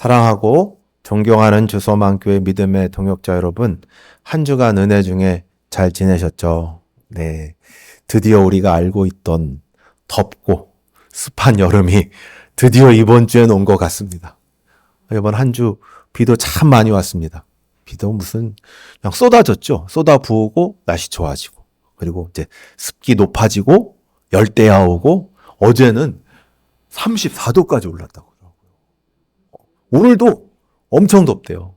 사랑하고 존경하는 주소만교회 믿음의 동역자 여러분, 한 주간 은혜 중에 잘 지내셨죠? 네. 드디어 우리가 알고 있던 덥고 습한 여름이 드디어 이번 주엔 온 것 같습니다. 이번 한 주 비도 참 많이 왔습니다. 비도 무슨 그냥 쏟아졌죠. 쏟아 부으고 날씨 좋아지고, 그리고 이제 습기 높아지고 열대야 오고, 어제는 34도까지 올랐다고. 오늘도 엄청 덥대요.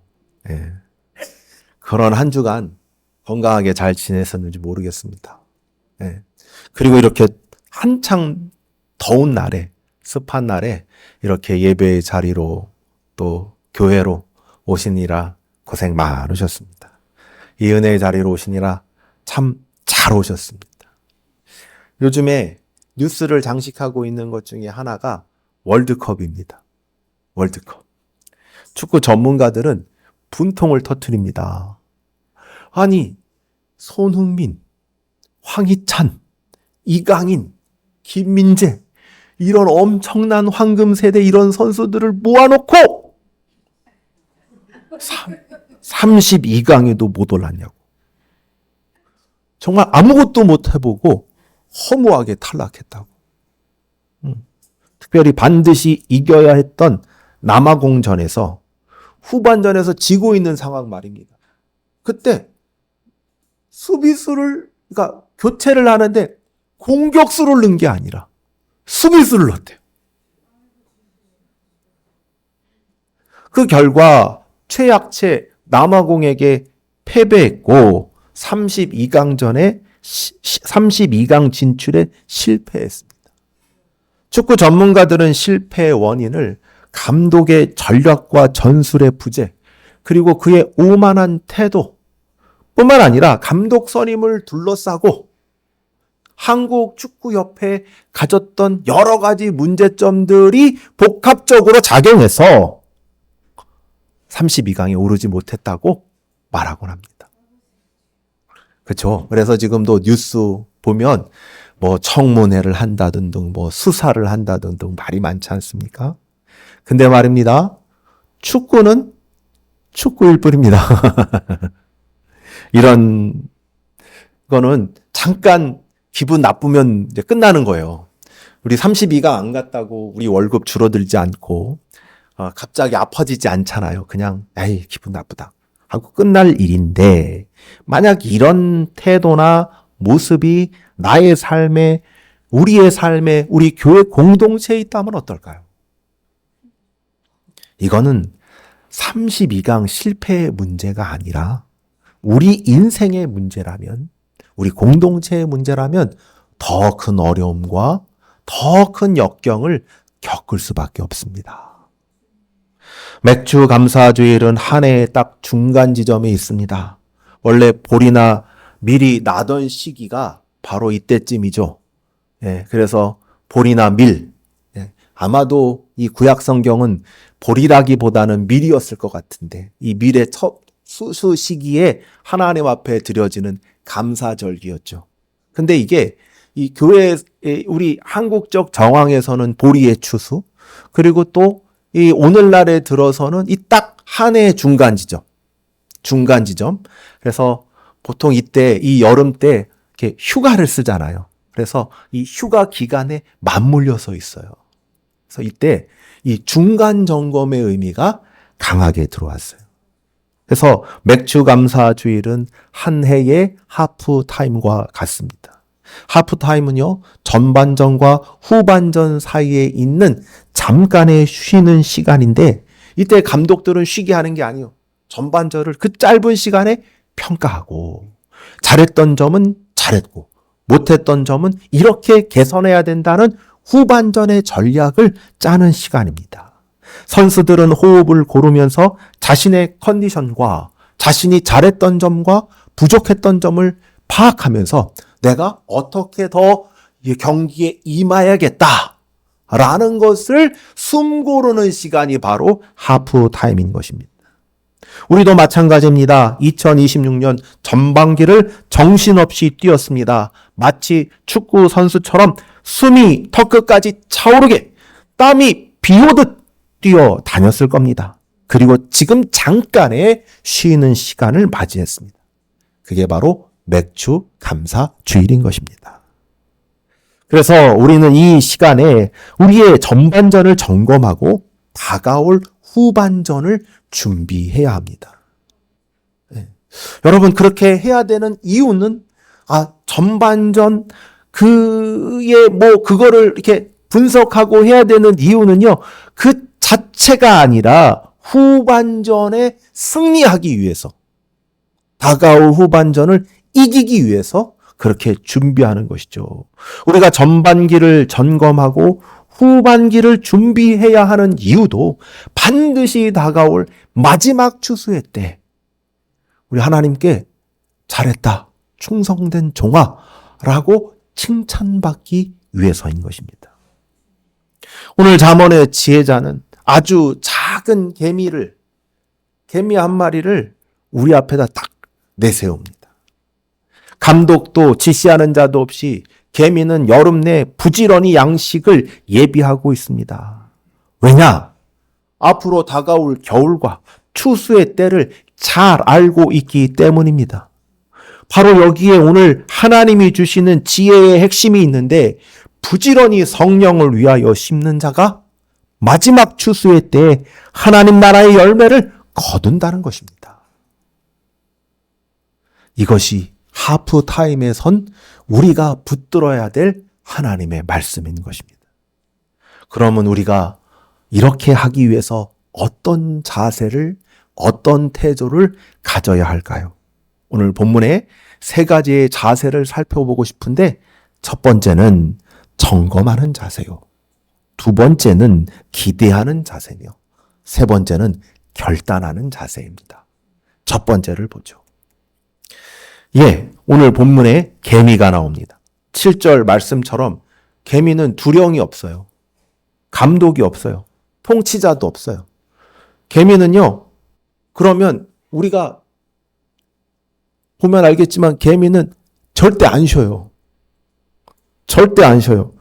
예. 그런 한 주간 건강하게 잘 지냈었는지 모르겠습니다. 예. 그리고 이렇게 한창 더운 날에, 습한 날에 이렇게 예배의 자리로 또 교회로 오시니라 고생 많으셨습니다. 이 은혜의 자리로 오시니라 참 잘 오셨습니다. 요즘에 뉴스를 장식하고 있는 것 중에 하나가 월드컵입니다. 월드컵. 축구 전문가들은 분통을 터뜨립니다. 아니, 손흥민, 황희찬, 이강인, 김민재, 이런 엄청난 황금 세대 이런 선수들을 모아놓고 32강에도 못 올랐냐고. 정말 아무것도 못 해보고 허무하게 탈락했다고. 특별히 반드시 이겨야 했던 남아공전에서 후반전에서 지고 있는 상황 말입니다. 그때 수비수를, 그러니까 교체를 하는데 공격수를 넣은 게 아니라 수비수를 넣었대요. 그 결과 최약체 남아공에게 패배했고 32강전에 32강 진출에 실패했습니다. 축구 전문가들은 실패의 원인을 감독의 전략과 전술의 부재, 그리고 그의 오만한 태도 뿐만 아니라 감독 선임을 둘러싸고 한국축구협회에 가졌던 여러 가지 문제점들이 복합적으로 작용해서 32강에 오르지 못했다고 말하곤 합니다. 그렇죠? 그래서 지금도 뉴스 보면 뭐 청문회를 한다든지 뭐 수사를 한다든지 말이 많지 않습니까? 근데 말입니다. 축구는 축구일 뿐입니다. 이런 거는 잠깐 기분 나쁘면 이제 끝나는 거예요. 우리 32강 안 갔다고 우리 월급 줄어들지 않고 갑자기 아파지지 않잖아요. 그냥 에이 기분 나쁘다 하고 끝날 일인데, 만약 이런 태도나 모습이 나의 삶에, 우리의 삶에, 우리 교회 공동체에 있다면 어떨까요? 이거는 32강 실패의 문제가 아니라 우리 인생의 문제라면, 우리 공동체의 문제라면 더 큰 어려움과 더 큰 역경을 겪을 수밖에 없습니다. 맥주 감사주일은 한 해의 딱 중간 지점에 있습니다. 원래 볼이나 밀이 나던 시기가 바로 이때쯤이죠. 예, 그래서 볼이나 밀, 아마도 이 구약 성경은 볼이라기보다는 밀이었을 것 같은데, 이 밀의 첫 수수 시기에 하나님 앞에 드려지는 감사절기였죠. 근데 이게 이 교회, 우리 한국적 정황에서는 보리의 추수, 그리고 또 이 오늘날에 들어서는 이 딱 한 해의 중간 지점. 그래서 보통 이때, 이 여름 때 이렇게 휴가를 쓰잖아요. 그래서 이 휴가 기간에 맞물려서 있어요. 그래서 이때 이 중간 점검의 의미가 강하게 들어왔어요. 그래서 맥주 감사 주일은 한 해의 하프 타임과 같습니다. 하프 타임은요, 전반전과 후반전 사이에 있는 잠깐의 쉬는 시간인데, 이때 감독들은 쉬게 하는 게 아니에요. 전반전을 그 짧은 시간에 평가하고, 잘했던 점은 잘했고 못했던 점은 이렇게 개선해야 된다는 후반전의 전략을 짜는 시간입니다. 선수들은 호흡을 고르면서 자신의 컨디션과 자신이 잘했던 점과 부족했던 점을 파악하면서 내가 어떻게 더 경기에 임해야겠다라는 것을 숨 고르는 시간이 바로 하프 타임인 것입니다. 우리도 마찬가지입니다. 2026년 전반기를 정신없이 뛰었습니다. 마치 축구 선수처럼 숨이 턱끝까지 차오르게 땀이 비 오듯 뛰어다녔을 겁니다. 그리고 지금 잠깐의 쉬는 시간을 맞이했습니다. 그게 바로 맥주 감사 주일인 것입니다. 그래서 우리는 이 시간에 우리의 전반전을 점검하고 다가올 후반전을 준비해야 합니다. 네. 여러분, 그렇게 해야 되는 이유는 전반전 그거를 이렇게 분석하고 해야 되는 이유는요, 그 자체가 아니라 후반전에 승리하기 위해서, 다가올 후반전을 이기기 위해서 그렇게 준비하는 것이죠. 우리가 전반기를 점검하고 후반기를 준비해야 하는 이유도 반드시 다가올 마지막 추수의 때 우리 하나님께 잘했다, 충성된 종아라고 칭찬받기 위해서인 것입니다. 오늘 잠언의 지혜자는 아주 작은 개미 한 마리를 우리 앞에다 딱 내세웁니다. 감독도 지시하는 자도 없이 개미는 여름 내 부지런히 양식을 예비하고 있습니다. 왜냐? 앞으로 다가올 겨울과 추수의 때를 잘 알고 있기 때문입니다. 바로 여기에 오늘 하나님이 주시는 지혜의 핵심이 있는데, 부지런히 성령을 위하여 심는 자가 마지막 추수의 때에 하나님 나라의 열매를 거둔다는 것입니다. 이것이 하프타임에 선 우리가 붙들어야 될 하나님의 말씀인 것입니다. 그러면 우리가 이렇게 하기 위해서 어떤 자세를, 어떤 태도를 가져야 할까요? 오늘 본문에 3가지의 자세를 살펴보고 싶은데, 첫 번째는 점검하는 자세요. 2번째는 기대하는 자세며, 3번째는 결단하는 자세입니다. 첫 번째를 보죠. 오늘 본문에 개미가 나옵니다. 7절 말씀처럼 개미는 두령이 없어요. 감독이 없어요. 통치자도 없어요. 개미는요, 그러면 우리가 보면 알겠지만 개미는 절대 안 쉬어요. 절대 안 쉬어요.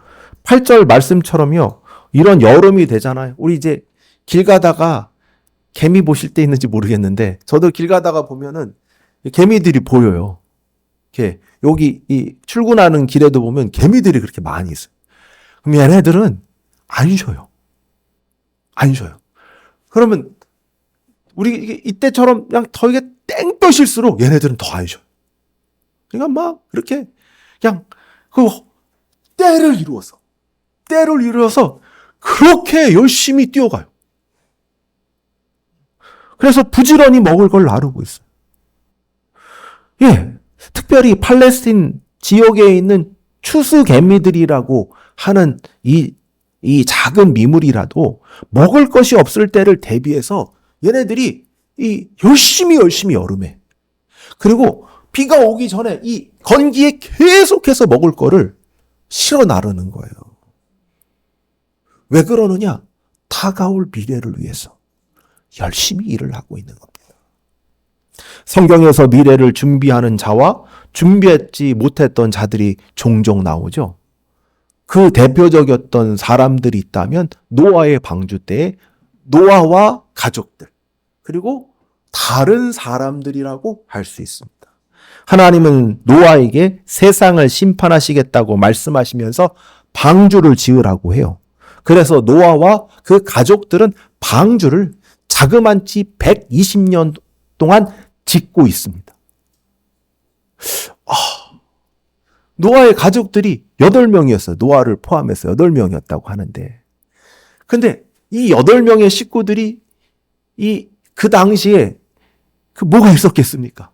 8절 말씀처럼요, 이런 여름이 되잖아요. 우리 이제 길 가다가 개미 보실 때 있는지 모르겠는데, 저도 길 가다가 보면은 개미들이 보여요. 이렇게 여기 이 출근하는 길에도 보면 개미들이 그렇게 많이 있어요. 그럼 얘네들은 안 쉬어요. 안 쉬어요. 그러면 우리 이때처럼 그냥 더 이게 땡볕일수록 얘네들은 더 안 쉬어요. 그러니까 막 이렇게 그냥 그 때를 이루어서 그렇게 열심히 뛰어가요. 그래서 부지런히 먹을 걸 나르고 있어요. 특별히 팔레스틴 지역에 있는 추수 개미들이라고 하는 이 작은 미물이라도 먹을 것이 없을 때를 대비해서 얘네들이 열심히 여름에, 그리고 비가 오기 전에 이 건기에 계속해서 먹을 거를 실어 나르는 거예요. 왜 그러느냐? 다가올 미래를 위해서 열심히 일을 하고 있는 겁니다. 성경에서 미래를 준비하는 자와 준비하지 못했던 자들이 종종 나오죠. 그 대표적이었던 사람들이 있다면 노아의 방주 때에 노아와 가족들, 그리고 다른 사람들이라고 할 수 있습니다. 하나님은 노아에게 세상을 심판하시겠다고 말씀하시면서 방주를 지으라고 해요. 그래서 노아와 그 가족들은 방주를 자그만치 120년 동안 짓고 있습니다. 노아의 가족들이 8명이었어요. 노아를 포함해서 8명이었다고 하는데, 근데 이 8명의 식구들이 그 당시에 뭐가 있었겠습니까?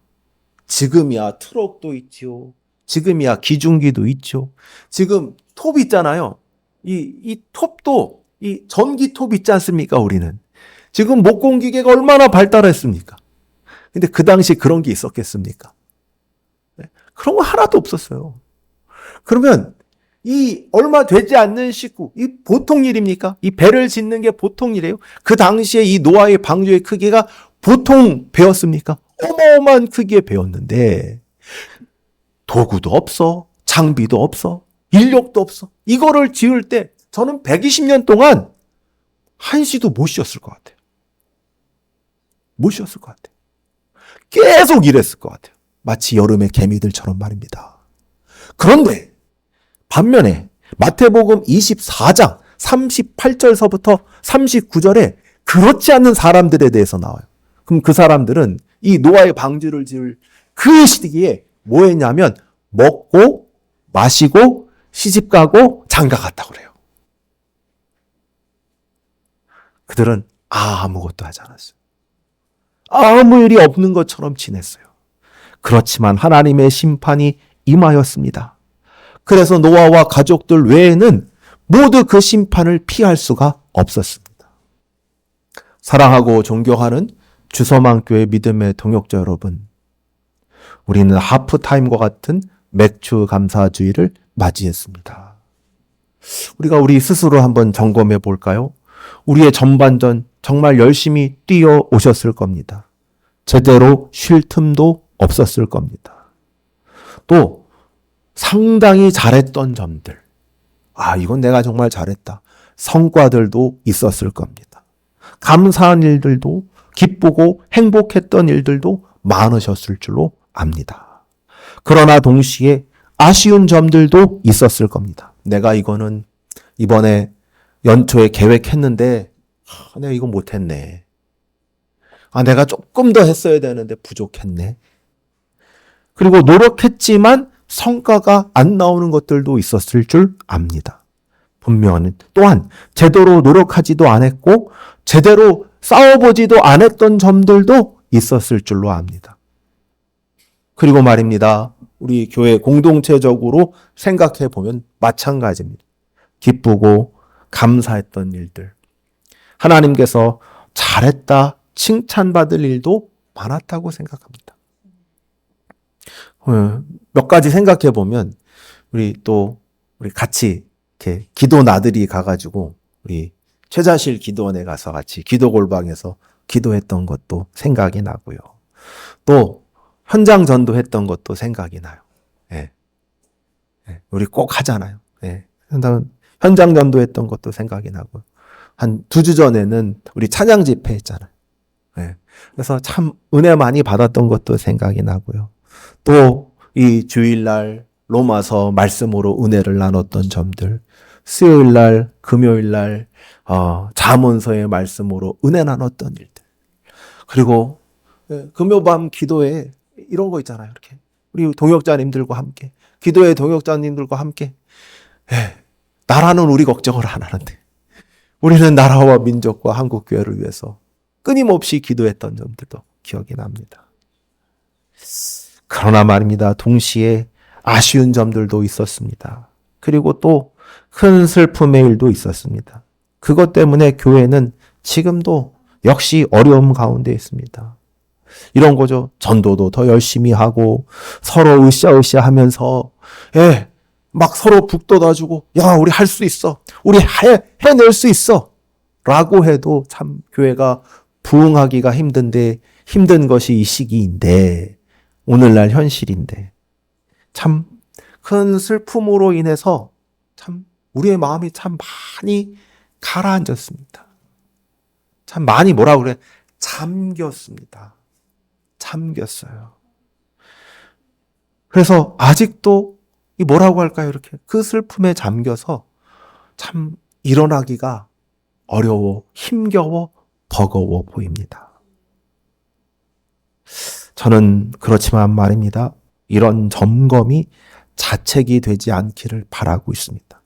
지금이야 트럭도 있죠. 지금이야 기중기도 있죠. 지금 톱 있잖아요. 이 톱도 이 전기 톱 있지 않습니까? 우리는 지금 목공기계가 얼마나 발달했습니까? 근데 그 당시 그런 게 있었겠습니까? 그런 거 하나도 없었어요. 그러면 이 얼마 되지 않는 식구, 이 보통 일입니까? 이 배를 짓는 게 보통 일이에요? 그 당시에 이 노아의 방주의 크기가 보통 배였습니까? 어마어마한 크기의 배였는데 도구도 없어, 장비도 없어, 인력도 없어. 이거를 지을 때 저는 120년 동안 한시도 못 쉬었을 것 같아요. 못 쉬었을 것 같아요. 계속 일했을 것 같아요. 마치 여름의 개미들처럼 말입니다. 그런데 반면에 마태복음 24장 38절서부터 39절에 그렇지 않는 사람들에 대해서 나와요. 그럼 그 사람들은 이 노아의 방주를 지을 그 시기에 뭐 했냐면 먹고 마시고 시집가고 장가갔다고 그래요. 그들은 아무것도 하지 않았어요. 아무 일이 없는 것처럼 지냈어요. 그렇지만 하나님의 심판이 임하였습니다. 그래서 노아와 가족들 외에는 모두 그 심판을 피할 수가 없었습니다. 사랑하고 존경하는 주서망교회 믿음의 동역자 여러분, 우리는 하프타임과 같은 맥주 감사주의를 맞이했습니다. 우리가 우리 스스로 한번 점검해 볼까요? 우리의 전반전 정말 열심히 뛰어 오셨을 겁니다. 제대로 쉴 틈도 없었을 겁니다. 또 상당히 잘했던 점들, 이건 내가 정말 잘했다. 성과들도 있었을 겁니다. 감사한 일들도, 기쁘고 행복했던 일들도 많으셨을 줄로 압니다. 그러나 동시에 아쉬운 점들도 있었을 겁니다. 내가 이거는 이번에 연초에 계획했는데 내가 이거 못했네. 내가 조금 더 했어야 되는데 부족했네. 그리고 노력했지만 성과가 안 나오는 것들도 있었을 줄 압니다. 분명히 또한 제대로 노력하지도 않았고 제대로 싸워보지도 않았던 점들도 있었을 줄로 압니다. 그리고 말입니다. 우리 교회 공동체적으로 생각해 보면 마찬가지입니다. 기쁘고 감사했던 일들, 하나님께서 잘했다 칭찬받을 일도 많았다고 생각합니다. 몇 가지 생각해 보면 우리 같이 이렇게 기도 나들이 가가지고 우리 최자실 기도원에 가서 같이 기도 골방에서 기도했던 것도 생각이 나고요. 또 현장 전도했던 것도 생각이 나요. 우리 꼭 하잖아요. 현장 전도했던 것도 생각이 나고, 한 2주 전에는 우리 찬양 집회 했잖아요. 그래서 참 은혜 많이 받았던 것도 생각이 나고요. 또 이 주일날 로마서 말씀으로 은혜를 나눴던 점들, 수요일날, 금요일날 잠언서의 말씀으로 은혜 나눴던 일들, 그리고 금요밤 기도에 이런 거 있잖아요. 이렇게 우리 동역자님들과 함께, 기도의 동역자님들과 함께, 나라는 우리 걱정을 안 하는데 우리는 나라와 민족과 한국교회를 위해서 끊임없이 기도했던 점들도 기억이 납니다. 그러나 말입니다. 동시에 아쉬운 점들도 있었습니다. 그리고 또 큰 슬픔의 일도 있었습니다. 그것 때문에 교회는 지금도 역시 어려움 가운데 있습니다. 이런 거죠. 전도도 더 열심히 하고 서로 으쌰으쌰 하면서 막 서로 북돋아주고, 야, 우리 할 수 있어. 우리 해낼 수 있어. 라고 해도 참 교회가 부흥하기가 힘든 것이 이 시기인데, 오늘날 현실인데, 참 큰 슬픔으로 인해서 참 우리의 마음이 참 많이 가라앉았습니다. 참 많이 잠겼습니다. 잠겼어요. 그래서 아직도 뭐라고 할까요? 이렇게 그 슬픔에 잠겨서 참 일어나기가 어려워, 힘겨워, 버거워 보입니다. 저는 그렇지만 말입니다. 이런 점검이 자책이 되지 않기를 바라고 있습니다.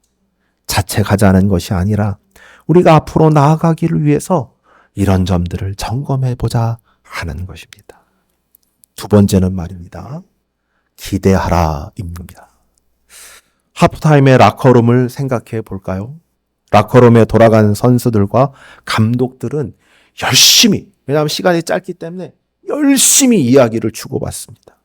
자책하자는 것이 아니라 우리가 앞으로 나아가기를 위해서 이런 점들을 점검해 보자 하는 것입니다. 두 번째는 말입니다. 기대하라입니다. 하프타임의 라커룸을 생각해 볼까요? 라커룸에 돌아간 선수들과 감독들은 열심히, 왜냐하면 시간이 짧기 때문에 열심히 이야기를 주고받습니다.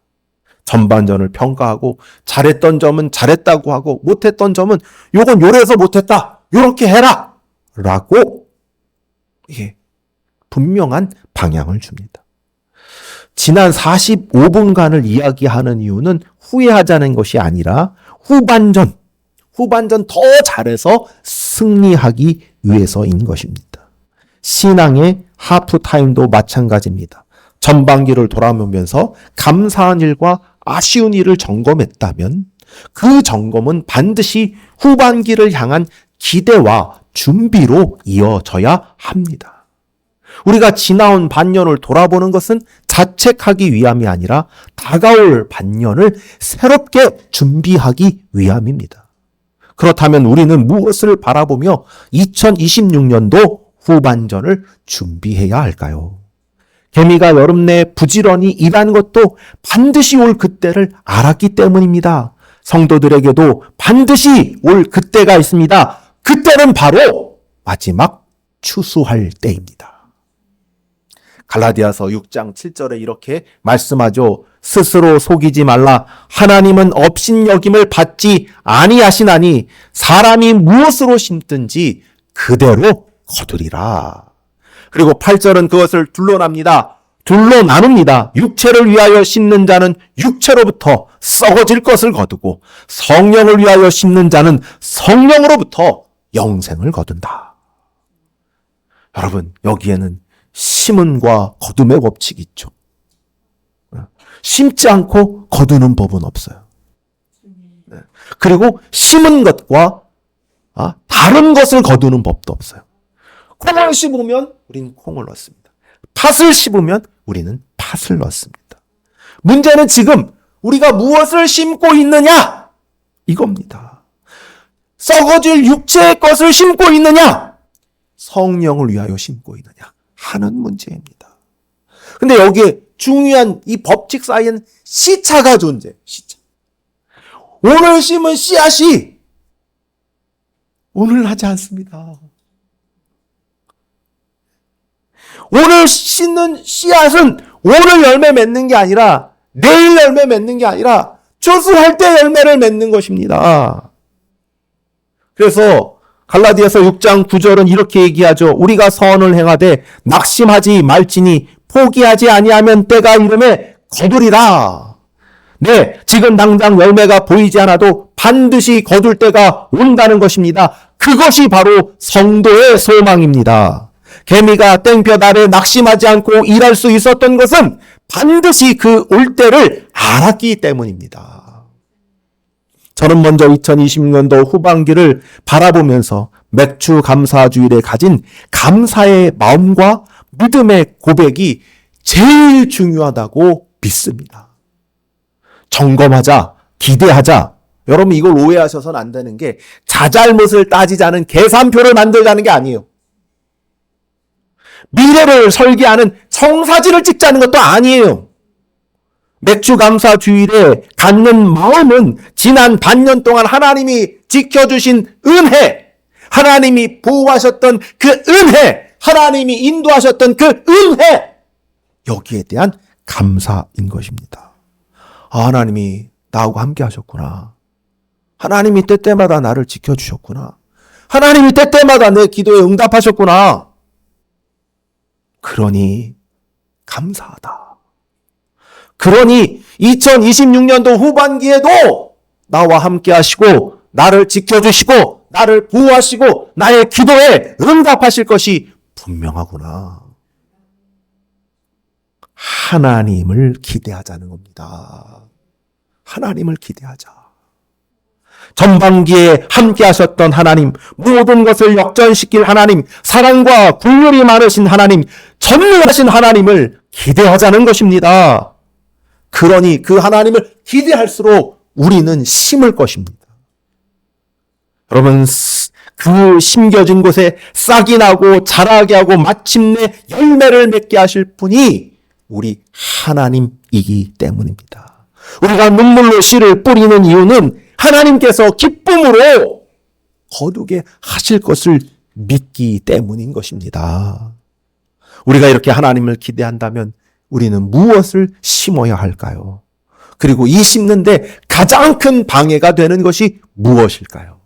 전반전을 평가하고 잘했던 점은 잘했다고 하고 못했던 점은 요건 요래서 못했다, 요렇게 해라 라고 분명한 방향을 줍니다. 지난 45분간을 이야기하는 이유는 후회하자는 것이 아니라 후반전 더 잘해서 승리하기 위해서인 것입니다. 신앙의 하프타임도 마찬가지입니다. 전반기를 돌아보면서 감사한 일과 아쉬운 일을 점검했다면 그 점검은 반드시 후반기를 향한 기대와 준비로 이어져야 합니다. 우리가 지나온 반년을 돌아보는 것은 자책하기 위함이 아니라 다가올 반년을 새롭게 준비하기 위함입니다. 그렇다면 우리는 무엇을 바라보며 2026년도 후반전을 준비해야 할까요? 개미가 여름 내 부지런히 일한 것도 반드시 올 그때를 알았기 때문입니다. 성도들에게도 반드시 올 그때가 있습니다. 그때는 바로 마지막 추수할 때입니다. 갈라디아서 6장 7절에 이렇게 말씀하죠. 스스로 속이지 말라. 하나님은 업신여김을 받지 아니하시나니 사람이 무엇으로 심든지 그대로 거두리라. 그리고 8절은 그것을 둘로 나눕니다. 육체를 위하여 심는 자는 육체로부터 썩어질 것을 거두고 성령을 위하여 심는 자는 성령으로부터 영생을 거둔다. 여러분, 여기에는 심음과 거둠의 법칙이 있죠. 심지 않고 거두는 법은 없어요. 그리고 심은 것과 다른 것을 거두는 법도 없어요. 콩을 씹으면 우리는 콩을 넣습니다. 팥을 씹으면 우리는 팥을 넣습니다. 문제는 지금 우리가 무엇을 심고 있느냐? 이겁니다. 썩어질 육체의 것을 심고 있느냐? 성령을 위하여 심고 있느냐? 하는 문제입니다. 근데 여기에 중요한 이 법칙 사이에는 시차가 존재해요. 시차. 오늘 심은 씨앗이 오늘 하지 않습니다. 오늘 심는 씨앗은 오늘 열매 맺는 게 아니라 내일 열매 맺는 게 아니라 추수할 때 열매를 맺는 것입니다. 그래서 갈라디아서 6장 9절은 이렇게 얘기하죠. 우리가 선을 행하되 낙심하지 말지니 포기하지 아니하면 때가 이르매 거두리라. 네, 지금 당장 열매가 보이지 않아도 반드시 거둘 때가 온다는 것입니다. 그것이 바로 성도의 소망입니다. 개미가 땡볕 아래 낙심하지 않고 일할 수 있었던 것은 반드시 그 올 때를 알았기 때문입니다. 저는 먼저 2026년도 후반기를 바라보면서 맥주 감사주일에 가진 감사의 마음과 믿음의 고백이 제일 중요하다고 믿습니다. 점검하자, 기대하자. 여러분, 이걸 오해하셔서는 안 되는 게 자잘못을 따지자는 계산표를 만들자는 게 아니에요. 미래를 설계하는 청사진을 찍자는 것도 아니에요. 맥주 감사 주일에 갖는 마음은 지난 반년 동안 하나님이 지켜주신 은혜, 하나님이 보호하셨던 그 은혜, 하나님이 인도하셨던 그 은혜, 여기에 대한 감사인 것입니다. 하나님이 나하고 함께 하셨구나. 하나님이 때때마다 나를 지켜주셨구나. 하나님이 때때마다 내 기도에 응답하셨구나. 그러니 감사하다. 그러니 2026년도 후반기에도 나와 함께 하시고 나를 지켜주시고 나를 보호하시고 나의 기도에 응답하실 것이 분명하구나. 하나님을 기대하자는 겁니다. 하나님을 기대하자. 전반기에 함께 하셨던 하나님, 모든 것을 역전시킬 하나님, 사랑과 긍휼이 많으신 하나님, 전능하신 하나님을 기대하자는 것입니다. 그러니 그 하나님을 기대할수록 우리는 심을 것입니다. 여러분, 그 심겨진 곳에 싹이 나고 자라게 하고 마침내 열매를 맺게 하실 분이 우리 하나님이기 때문입니다. 우리가 눈물로 씨를 뿌리는 이유는 하나님께서 기쁨으로 거두게 하실 것을 믿기 때문인 것입니다. 우리가 이렇게 하나님을 기대한다면 우리는 무엇을 심어야 할까요? 그리고 이 심는데 가장 큰 방해가 되는 것이 무엇일까요?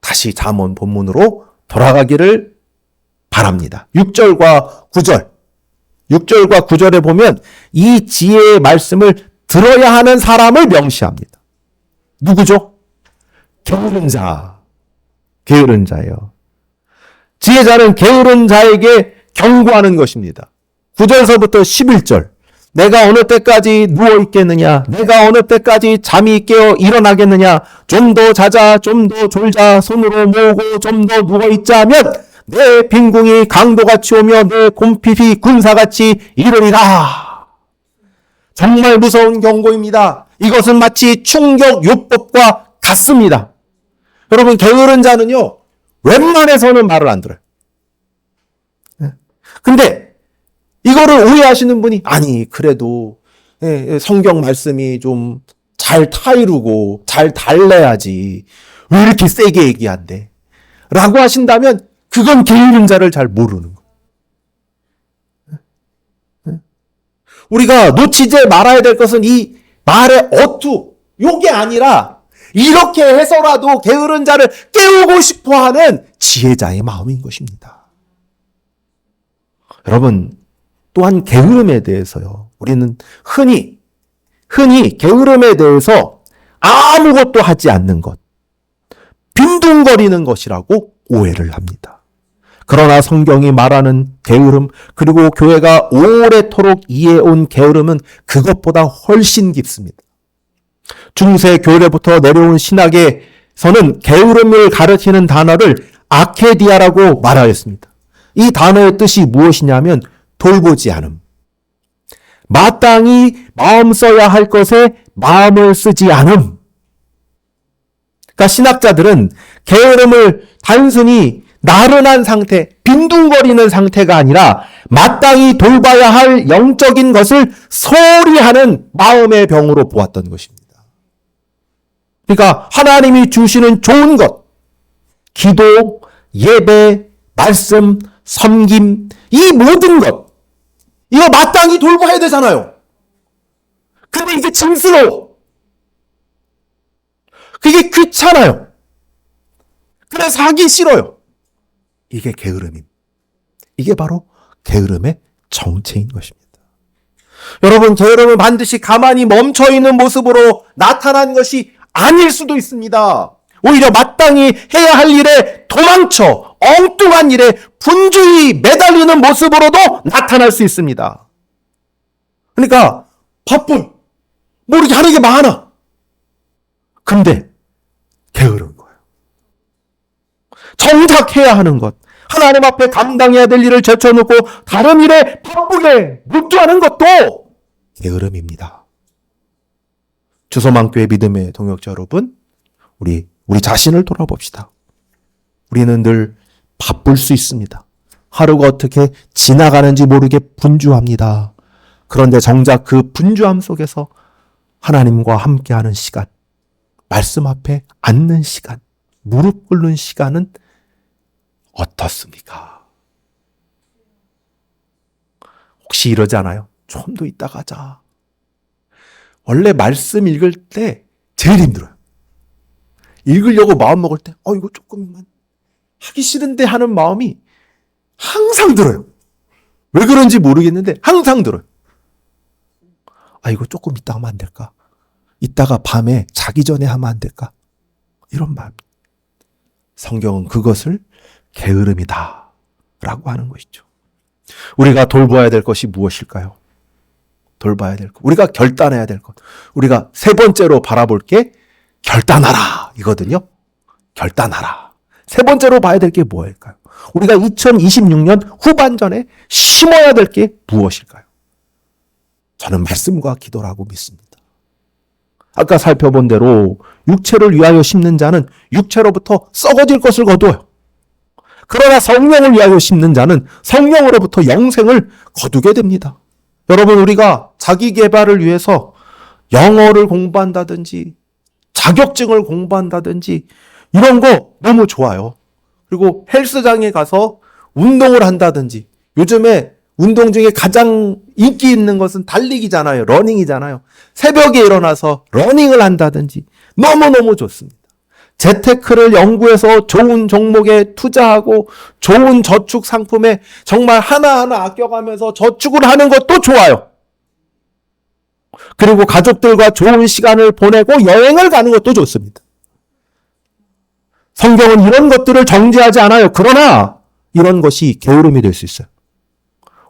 다시 잠언 본문으로 돌아가기를 바랍니다. 6절과 9절. 6절과 9절에 보면 이 지혜의 말씀을 들어야 하는 사람을 명시합니다. 누구죠? 게으른 자. 게으른 자예요. 지혜자는 게으른 자에게 경고하는 것입니다. 9절서부터 11절. 내가 어느 때까지 누워있겠느냐? 내가 어느 때까지 잠이 깨어 일어나겠느냐? 좀 더 자자, 좀 더 졸자, 손으로 모으고 좀 더 누워있자 하면 내 빈궁이 강도같이 오며 내 곰핍이 군사같이 이르리라. 정말 무서운 경고입니다. 이것은 마치 충격요법과 같습니다. 여러분, 게으른 자는요, 웬만해서는 말을 안 들어요. 근데 이거를 오해하시는 분이, 아니 그래도 성경 말씀이 좀 잘 타이르고 잘 달래야지 왜 이렇게 세게 얘기한대? 라고 하신다면 그건 게으른 자를 잘 모르는 거예요. 우리가 놓치지 말아야 될 것은 이 말의 어투, 요게 아니라 이렇게 해서라도 게으른 자를 깨우고 싶어하는 지혜자의 마음인 것입니다. 여러분, 또한 게으름에 대해서요, 우리는 흔히 게으름에 대해서 아무것도 하지 않는 것, 빈둥거리는 것이라고 오해를 합니다. 그러나 성경이 말하는 게으름, 그리고 교회가 오래도록 이해해온 게으름은 그것보다 훨씬 깊습니다. 중세 교회로부터 내려온 신학에서는 게으름을 가르치는 단어를 아케디아라고 말하였습니다. 이 단어의 뜻이 무엇이냐면 돌보지 않음. 마땅히 마음 써야 할 것에 마음을 쓰지 않음. 그러니까 신학자들은 게으름을 단순히 나른한 상태, 빈둥거리는 상태가 아니라 마땅히 돌봐야 할 영적인 것을 소홀히 하는 마음의 병으로 보았던 것입니다. 그러니까 하나님이 주시는 좋은 것, 기도, 예배, 말씀, 섬김, 이 모든 것, 이거 마땅히 돌봐야 되잖아요. 근데 이게 짐스러워. 그게 귀찮아요. 그래서 하기 싫어요. 이게 게으름입니다. 이게 바로 게으름의 정체인 것입니다. 여러분, 게으름은 반드시 가만히 멈춰있는 모습으로 나타난 것이 아닐 수도 있습니다. 오히려 마땅히 해야 할 일에 도망쳐 엉뚱한 일에 분주히 매달리는 모습으로도 나타날 수 있습니다. 그러니까 바쁜, 이렇게 하는 게 많아. 근데 게으른 거예요. 정작 해야 하는 것, 하나님 앞에 감당해야 될 일을 제쳐놓고 다른 일에 바쁘게 몰두하는 것도 게으름입니다. 주소망교회 믿음의 동역자 여러분, 우리 자신을 돌아봅시다. 우리는 늘 바쁠 수 있습니다. 하루가 어떻게 지나가는지 모르게 분주합니다. 그런데 정작 그 분주함 속에서 하나님과 함께하는 시간, 말씀 앞에 앉는 시간, 무릎 꿇는 시간은 어떻습니까? 혹시 이러지 않아요? 좀 더 이따 가자. 원래 말씀 읽을 때 제일 힘들어요. 읽으려고 마음 먹을 때 이거 조금만 하기 싫은데 하는 마음이 항상 들어요. 왜 그런지 모르겠는데 항상 들어요. 이거 조금 이따 하면 안 될까? 이따가 밤에 자기 전에 하면 안 될까? 이런 마음. 성경은 그것을 게으름이다 라고 하는 것이죠. 우리가 돌봐야 될 것이 무엇일까요? 돌봐야 될 것, 우리가 결단해야 될 것, 우리가 세 번째로 바라볼 게 결단하라 이거든요. 결단하라. 세 번째로 봐야 될 게 무엇일까요? 우리가 2026년 후반전에 심어야 될 게 무엇일까요? 저는 말씀과 기도라고 믿습니다. 아까 살펴본 대로 육체를 위하여 심는 자는 육체로부터 썩어질 것을 거두어요. 그러나 성령을 위하여 심는 자는 성령으로부터 영생을 거두게 됩니다. 여러분, 우리가 자기 개발을 위해서 영어를 공부한다든지 자격증을 공부한다든지 이런 거 너무 좋아요. 그리고 헬스장에 가서 운동을 한다든지, 요즘에 운동 중에 가장 인기 있는 것은 달리기잖아요. 러닝이잖아요. 새벽에 일어나서 러닝을 한다든지 너무너무 좋습니다. 재테크를 연구해서 좋은 종목에 투자하고 좋은 저축 상품에 정말 하나하나 아껴가면서 저축을 하는 것도 좋아요. 그리고 가족들과 좋은 시간을 보내고 여행을 가는 것도 좋습니다. 성경은 이런 것들을 정죄하지 않아요. 그러나 이런 것이 게으름이 될 수 있어요.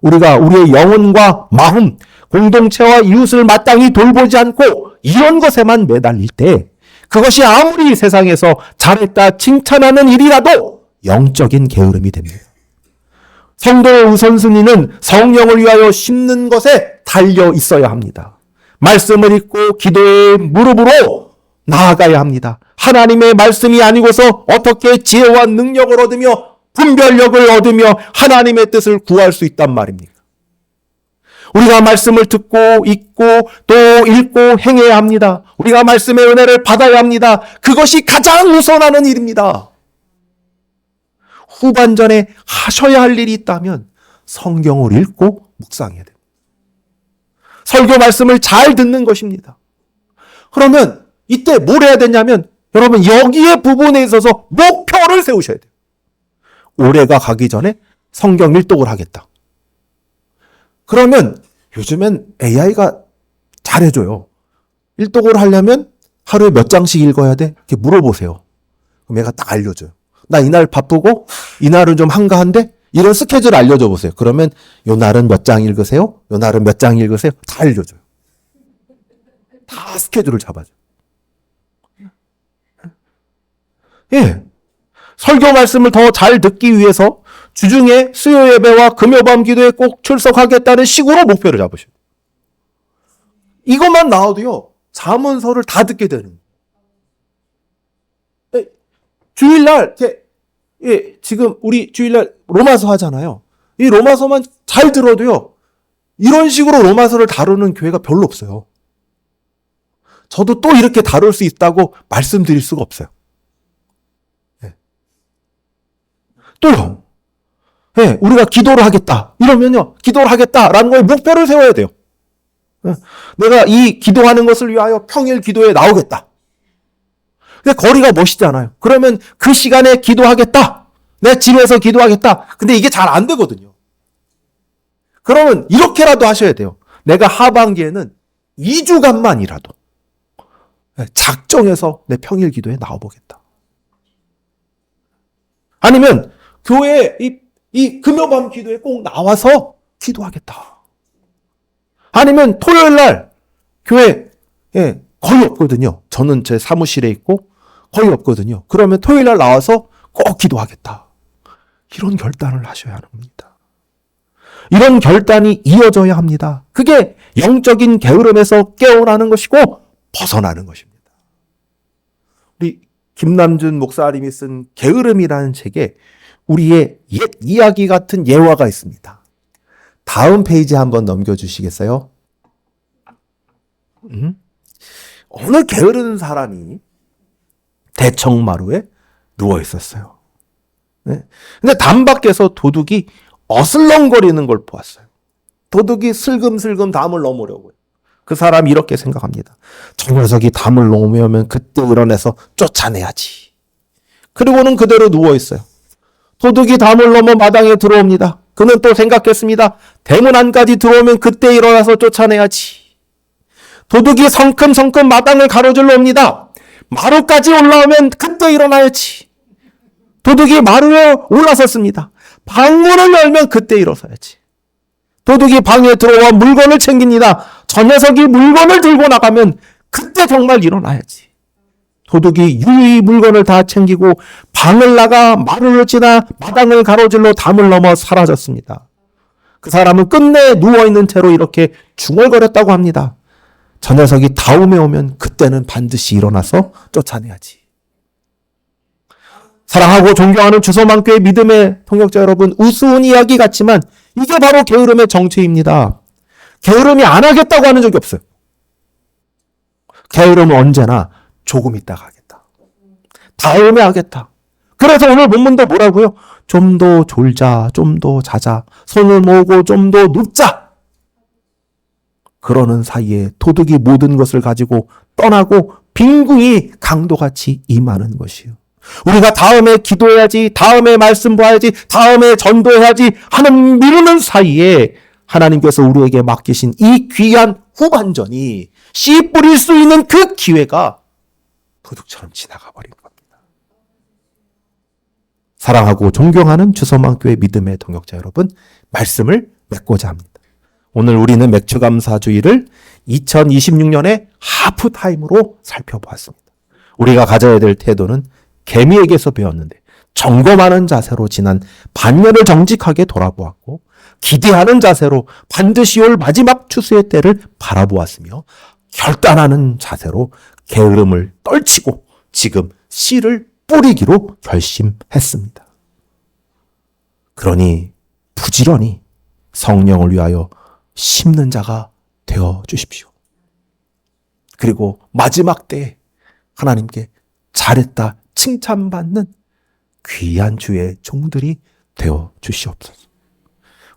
우리가 우리의 영혼과 마음, 공동체와 이웃을 마땅히 돌보지 않고 이런 것에만 매달릴 때 그것이 아무리 세상에서 잘했다 칭찬하는 일이라도 영적인 게으름이 됩니다. 성도의 우선순위는 성령을 위하여 심는 것에 달려 있어야 합니다. 말씀을 읽고 기도의 무릎으로 나아가야 합니다. 하나님의 말씀이 아니고서 어떻게 지혜와 능력을 얻으며 분별력을 얻으며 하나님의 뜻을 구할 수 있단 말입니까? 우리가 말씀을 듣고 읽고 또 읽고 행해야 합니다. 우리가 말씀의 은혜를 받아야 합니다. 그것이 가장 우선하는 일입니다. 후반전에 하셔야 할 일이 있다면 성경을 읽고 묵상해야 됩니다. 설교 말씀을 잘 듣는 것입니다. 그러면 이때 뭘 해야 되냐면 여러분 여기에 부분에 있어서 목표를 세우셔야 돼요. 올해가 가기 전에 성경 일독을 하겠다. 그러면 요즘엔 AI가 잘해줘요. 일독을 하려면 하루에 몇 장씩 읽어야 돼? 이렇게 물어보세요. 그럼 얘가 딱 알려줘요. 나 이날 바쁘고 이날은 좀 한가한데 이런 스케줄 알려줘 보세요. 그러면 요 날은 몇 장 읽으세요? 요 날은 몇 장 읽으세요? 다 알려줘요. 다 스케줄을 잡아줘요. 예. 설교 말씀을 더 잘 듣기 위해서 주중에 수요 예배와 금요밤 기도에 꼭 출석하겠다는 식으로 목표를 잡으셔요. 이것만 나와도요. 잠언서를 다 듣게 되는. 주일날 지금 우리 주일날 로마서 하잖아요. 이 로마서만 잘 들어도요. 이런 식으로 로마서를 다루는 교회가 별로 없어요. 저도 또 이렇게 다룰 수 있다고 말씀드릴 수가 없어요. 또요. 우리가 기도를 하겠다. 이러면요. 기도를 하겠다라는 거에 목표를 세워야 돼요. 내가 이 기도하는 것을 위하여 평일 기도에 나오겠다. 근데 거리가 멋있잖아요. 그러면 그 시간에 기도하겠다. 내 집에서 기도하겠다. 근데 이게 잘 안 되거든요. 그러면 이렇게라도 하셔야 돼요. 내가 하반기에는 2주간만이라도 작정해서 내 평일 기도에 나와보겠다. 아니면 교회 이 금요밤 기도에 꼭 나와서 기도하겠다. 아니면 토요일 날 교회 거의 없거든요. 저는 제 사무실에 있고 거의 없거든요. 그러면 토요일 날 나와서 꼭 기도하겠다. 이런 결단을 하셔야 합니다. 이런 결단이 이어져야 합니다. 그게 영적인 게으름에서 깨어나는 것이고 벗어나는 것입니다. 우리 김남준 목사님이 쓴 게으름이라는 책에 우리의 옛 이야기 같은 예화가 있습니다. 다음 페이지 한번 넘겨주시겠어요? 어느 게으른 사람이 대청마루에 누워 있었어요. 근데 담 밖에서 도둑이 어슬렁거리는 걸 보았어요. 도둑이 슬금슬금 담을 넘으려고요. 그 사람이 이렇게 생각합니다. 저 녀석이 담을 넘으면 그때 일어나서 쫓아내야지. 그리고는 그대로 누워 있어요. 도둑이 담을 넘어 마당에 들어옵니다. 그는 또 생각했습니다. 대문 안까지 들어오면 그때 일어나서 쫓아내야지. 도둑이 성큼성큼 마당을 가로질러 옵니다. 마루까지 올라오면 그때 일어나야지. 도둑이 마루에 올라섰습니다. 방문을 열면 그때 일어서야지. 도둑이 방에 들어와 물건을 챙깁니다. 저 녀석이 물건을 들고 나가면 그때 정말 일어나야지. 도둑이 유유히 물건을 다 챙기고 방을 나가 마루를 지나 마당을 가로질러 담을 넘어 사라졌습니다. 그 사람은 끝내 누워있는 채로 이렇게 중얼거렸다고 합니다. 저 녀석이 다음에 오면 그때는 반드시 일어나서 쫓아내야지. 사랑하고 존경하는 주소만교회 믿음의 동역자 여러분, 우스운 이야기 같지만 이게 바로 게으름의 정체입니다. 게으름이 안 하겠다고 하는 적이 없어요. 게으름은 언제나 조금 있다가 하겠다. 다음에 하겠다. 그래서 오늘 본문도 뭐라고요? 좀 더 졸자, 좀 더 자자, 손을 모으고 좀 더 눕자. 그러는 사이에 도둑이 모든 것을 가지고 떠나고 빈궁이 강도같이 임하는 것이요. 우리가 다음에 기도해야지, 다음에 말씀 봐야지, 다음에 전도해야지 하는 미루는 사이에 하나님께서 우리에게 맡기신 이 귀한 후반전이 씨 뿌릴 수 있는 그 기회가 도둑처럼 지나가 버린 겁니다. 사랑하고 존경하는 주소망교회 믿음의 동역자 여러분, 말씀을 맺고자 합니다. 오늘 우리는 맥주감사주의를 2026년의 하프타임으로 살펴보았습니다. 우리가 가져야 될 태도는 개미에게서 배웠는데 점검하는 자세로 지난 반년을 정직하게 돌아보았고 기대하는 자세로 반드시 올 마지막 추수의 때를 바라보았으며 결단하는 자세로 게으름을 떨치고 지금 씨를 뿌리기로 결심했습니다. 그러니 부지런히 성령을 위하여 심는 자가 되어 주십시오. 그리고 마지막 때에 하나님께 잘했다 칭찬받는 귀한 주의 종들이 되어 주시옵소서.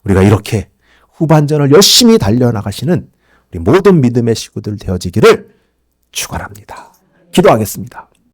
우리가 이렇게 후반전을 열심히 달려나가시는 우리 모든 믿음의 식구들 되어지기를 축원합니다. 기도하겠습니다.